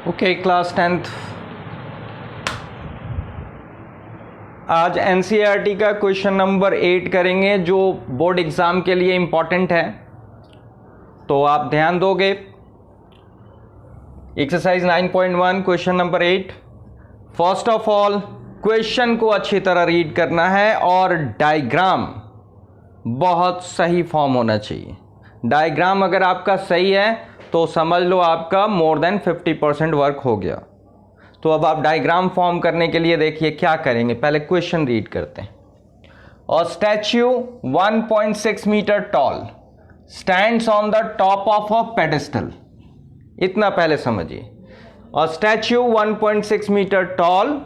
Okay class 10th। आज NCERT का question number 8 करेंगे जो बोर्ड एग्जाम के लिए इम्पॉर्टेंट है, तो आप ध्यान दोगे। Exercise 9.1 question number 8। First of all question को अच्छी तरह रीड करना है और डायग्राम बहुत सही फॉर्म होना चाहिए। डायग्राम अगर आपका सही है तो समझ लो आपका मोर देन 50% वर्क हो गया। तो अब आप डायग्राम फॉर्म करने के लिए देखिए क्या करेंगे। पहले क्वेश्चन रीड करते हैं। और statue 1.6 metre tall stands on the top of a pedestal. इतना पहले समझिए। और statue 1.6 metre tall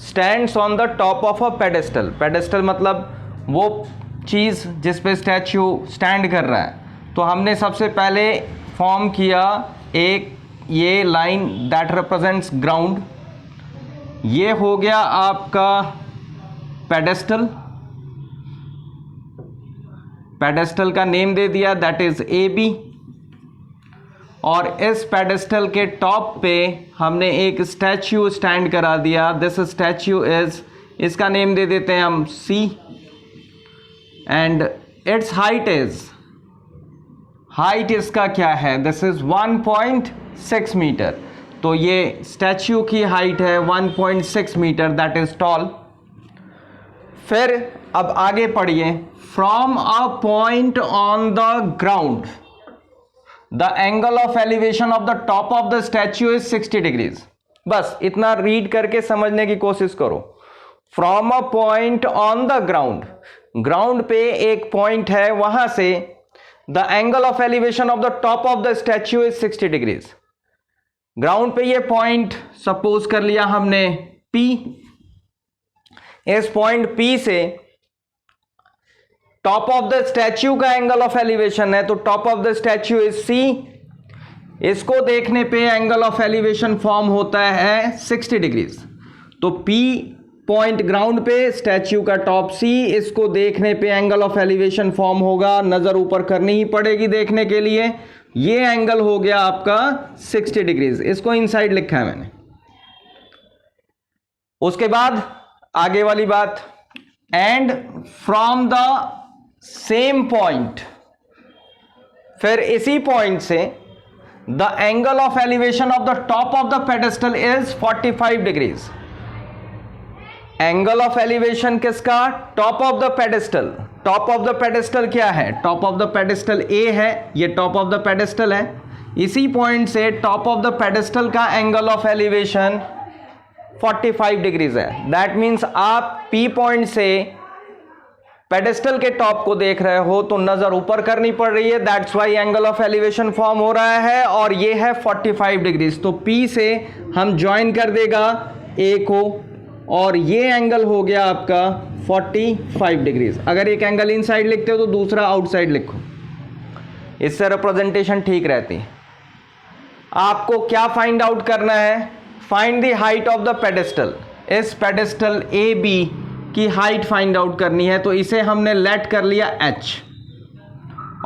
stands on the top of a pedestal. Pedestal मतलब वो चीज़ जिस पे स्टैच्यू स्टैंड कर रहा है। तो हमने सबसे पहले फॉर्म किया एक ये लाइन दैट रिप्रेजेंट्स ग्राउंड। ये हो गया आपका पेडेस्टल। पेडेस्टल का नेम दे दिया दैट इज ए बी। और इस पेडेस्टल के टॉप पे हमने एक स्टैच्यू स्टैंड करा दिया। दिस स्टैच्यू इज, इसका नेम दे देते हैं हम C. And its height is, height इसका क्या है, दिस इज 1.6 मीटर। तो ये स्टैच्यू की हाइट है 1.6 मीटर, दैट इज टॉल। फिर अब आगे पढ़िए। From a point on the ground the angle of elevation of the top of the statue is 60 degrees. बस इतना रीड करके समझने की कोशिश करो। From a point on the ground, ground पे एक पॉइंट है, वहां से the angle of elevation of the top of the statue is 60 degrees. Ground पे ये पॉइंट सपोज कर लिया हमने P। इस पॉइंट P से टॉप ऑफ द स्टैच्यू का एंगल ऑफ एलिवेशन है, तो top of the statue is C। इसको देखने पे एंगल ऑफ एलिवेशन फॉर्म होता है 60 डिग्रीज। तो P पॉइंट ग्राउंड पे, स्टैच्यू का टॉप C, इसको देखने पे एंगल ऑफ एलिवेशन फॉर्म होगा। नजर ऊपर करनी ही पड़ेगी देखने के लिए। ये एंगल हो गया आपका 60 डिग्रीज। इसको इनसाइड लिखा है मैंने। उसके बाद आगे वाली बात, and from the same point, फिर इसी पॉइंट से the angle of elevation of the top of the pedestal is 45 degrees. Angle of elevation किसका, top of the pedestal. Top of the pedestal क्या है, top of the pedestal A है, ये top of the pedestal है। इसी point से top of the pedestal का angle of elevation 45 degrees है। दैट मींस आप पी पॉइंट से पेडेस्टल के टॉप को देख रहे हो तो नजर ऊपर करनी पड़ रही है। That's why angle of elevation form हो रहा है, और ये है 45 डिग्रीज। तो पी से हम ज्वाइन कर देगा ए को, और ये एंगल हो गया आपका 45 डिग्रीज। अगर एक एंगल इनसाइड लिखते हो तो दूसरा आउटसाइड लिखो, इससे रिप्रेजेंटेशन ठीक रहती है। आपको क्या फाइंड आउट करना है, find the height of the pedestal. इस पेडेस्टल ए बी की हाइट फाइंड आउट करनी है, तो इसे हमने लेट कर लिया h।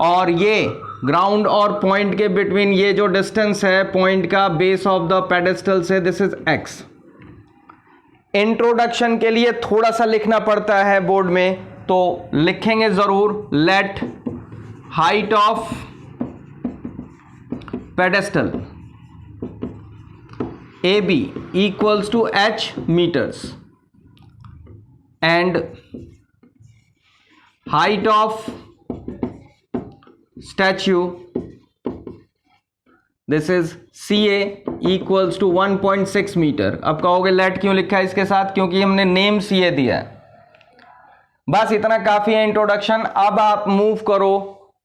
और ये ग्राउंड और पॉइंट के बिटवीन ये जो डिस्टेंस है पॉइंट का बेस ऑफ द पेडेस्टल से, दिस इज x। इंट्रोडक्शन के लिए थोड़ा सा लिखना पड़ता है बोर्ड में, तो लिखेंगे जरूर, let height of pedestal A B equals to h metres and height of statue, this is CA equals to 1.6 metre. अब कहोगे लेट क्यों लिखा है इसके साथ, क्योंकि हमने नेम CA दिया है। बस इतना काफी है इंट्रोडक्शन। अब आप मूव करो,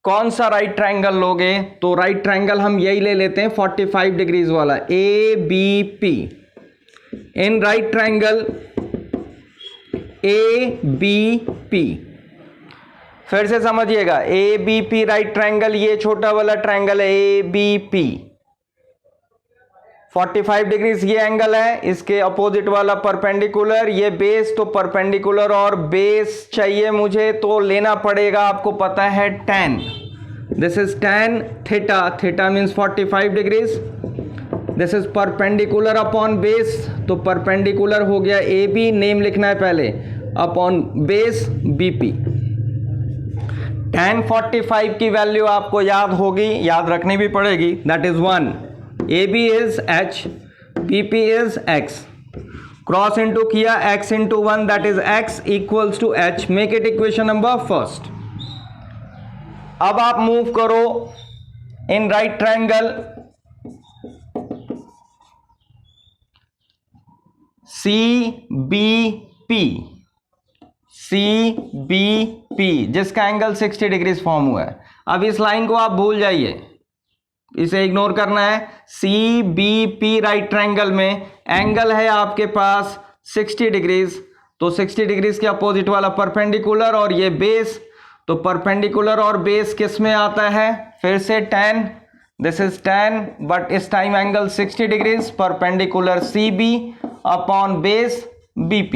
कौन सा राइट ट्रायंगल लोगे, तो राइट ट्रायंगल हम यही ले लेते हैं 45 डिग्रीज वाला, ABP। इन राइट ट्रायंगल ABP, फिर से समझिएगा, ABP राइट ट्रायंगल, ये छोटा वाला ट्रायंगल है ABP। 45 डिग्रीज ये एंगल है, इसके अपोजिट वाला परपेंडिकुलर, ये बेस, तो परपेंडिकुलर और बेस चाहिए मुझे, तो लेना पड़ेगा, आपको पता है tan। This is tan theta, theta means 45 degrees. This is perpendicular upon base, तो परपेंडिकुलर हो गया ए बी, नेम लिखना है पहले, upon base B P. tan 45 की वैल्यू आपको याद होगी, याद रखनी भी पड़ेगी, that is 1, A B is H, B P is X, cross into किया x into 1 that is x equals to h, make it equation number first. अब आप मूव करो इन राइट ट्रायंगल, CBP जिसका एंगल 60 डिग्रीज फॉर्म हुआ है। अब इस line को आप भूल जाइए, इसे इग्नोर करना है। CBP राइट ट्रायंगल में एंगल है आपके पास 60 डिग्रीज, तो 60 डिग्रीज के अपोजिट वाला परपेंडिकुलर, और ये बेस, तो परपेंडिकुलर और बेस किस में आता है, फिर से tan, this is tan, but इस time angle 60 degrees, perpendicular CB upon base BP,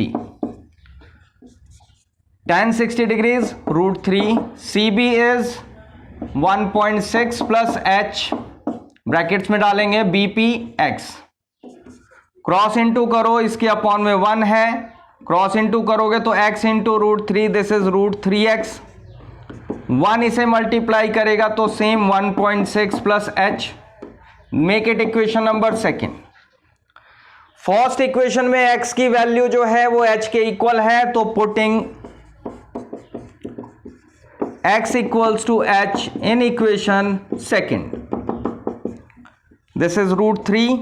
tan 60 degrees √3, CB is 1.6 plus h, brackets में डालेंगे BP x, क्रॉस इंटू करो, इसके अपॉन में 1 है, क्रॉस इंटू करोगे तो x into √3, this is √3x, 1 इसे मल्टीप्लाई करेगा तो same 1.6 plus h, make it equation number second. First equation में x की वैल्यू जो है वो h के इक्वल है, तो putting x equals to h in equation second, this is √3,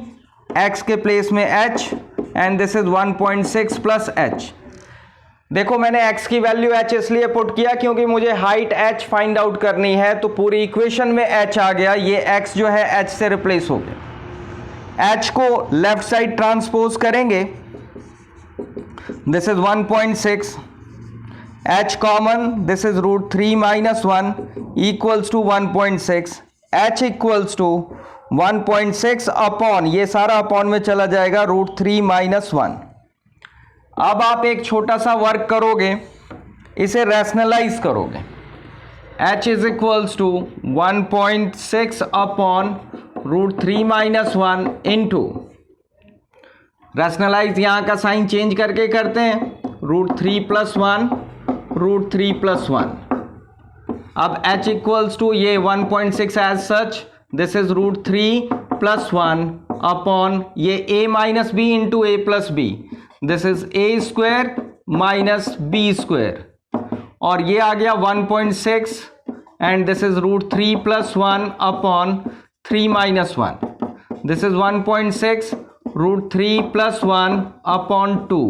x के प्लेस में h and this is 1.6 plus h। देखो मैंने x की वैल्यू h इसलिए पुट किया क्योंकि मुझे हाइट h फाइंड आउट करनी है, तो पूरी इक्वेशन में h आ गया, ये x जो है h से रिप्लेस हो गया। h को लेफ्ट साइड ट्रांसपोज करेंगे, this is 1.6, h common, this is √3 minus 1 equals to 1.6, h equals to 1.6 upon, ये सारा अपॉन में चला जाएगा, √3 माइनस 1। अब आप एक छोटा सा वर्क करोगे, इसे रैशनलाइज करोगे, h is equals to 1.6 upon √3 minus 1 into, rationalise यहां का साइन चेंज करके करते हैं, √3 प्लस 1, √3 प्लस 1। अब h इक्वल्स टू ये 1.6 as such, this is √3 plus 1 upon ये a minus B into a plus B, this is a square minus b square, और ये आ गया 1.6 and this is √3 plus 1 upon 3 minus 1, this is 1.6 √3 plus 1 upon 2।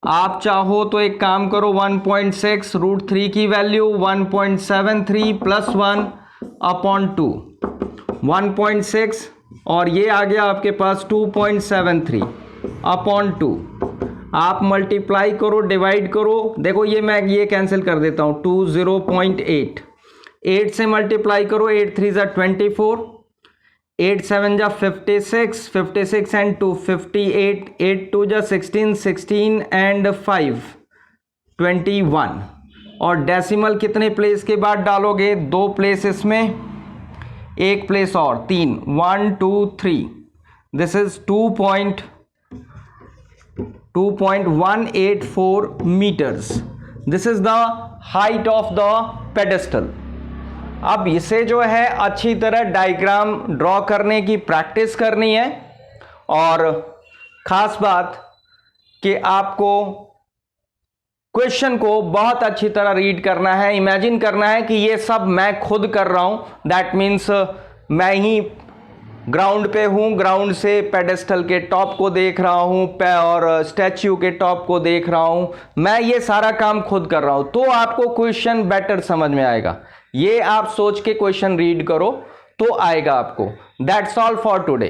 आप चाहो तो एक काम करो, 1.6 √3 की वैल्यू 1.73 प्लस 1 अपॉन 2, 1.6 और ये आ गया आपके पास 2.73 अपॉन 2। आप मल्टीप्लाई करो, डिवाइड करो, देखो ये मैं ये कैंसिल कर देता हूँ, 2 0.8, 8 से मल्टीप्लाई करो, 8 3 जा 24, 8 7 जा 56, 56 एंड 2 58, 8 2 जा 16, 16 एंड 5 21, और डेसिमल कितने प्लेस के बाद डालोगे, 2 प्लेसेस में, एक प्लेस और 3, 1 2 3, this is 2.184 meters, this is the height of the pedestal. अब इसे जो है अच्छी तरह डायग्राम ड्रॉ करने की प्रैक्टिस करनी है, और खास बात कि आपको क्वेश्चन को बहुत अच्छी तरह रीड करना है, इमेजिन करना है कि ये सब मैं खुद कर रहा हूं, दैट मीन्स मैं ही ग्राउंड पे हूँ, ग्राउंड से पेडेस्टल के टॉप को देख रहा हूँ और स्टैच्यू के टॉप को देख रहा हूँ, मैं ये सारा काम खुद कर रहा हूँ, तो आपको क्वेश्चन बेटर समझ में आएगा। ये आप सोच के क्वेश्चन रीड करो तो आएगा आपको। That's all for today.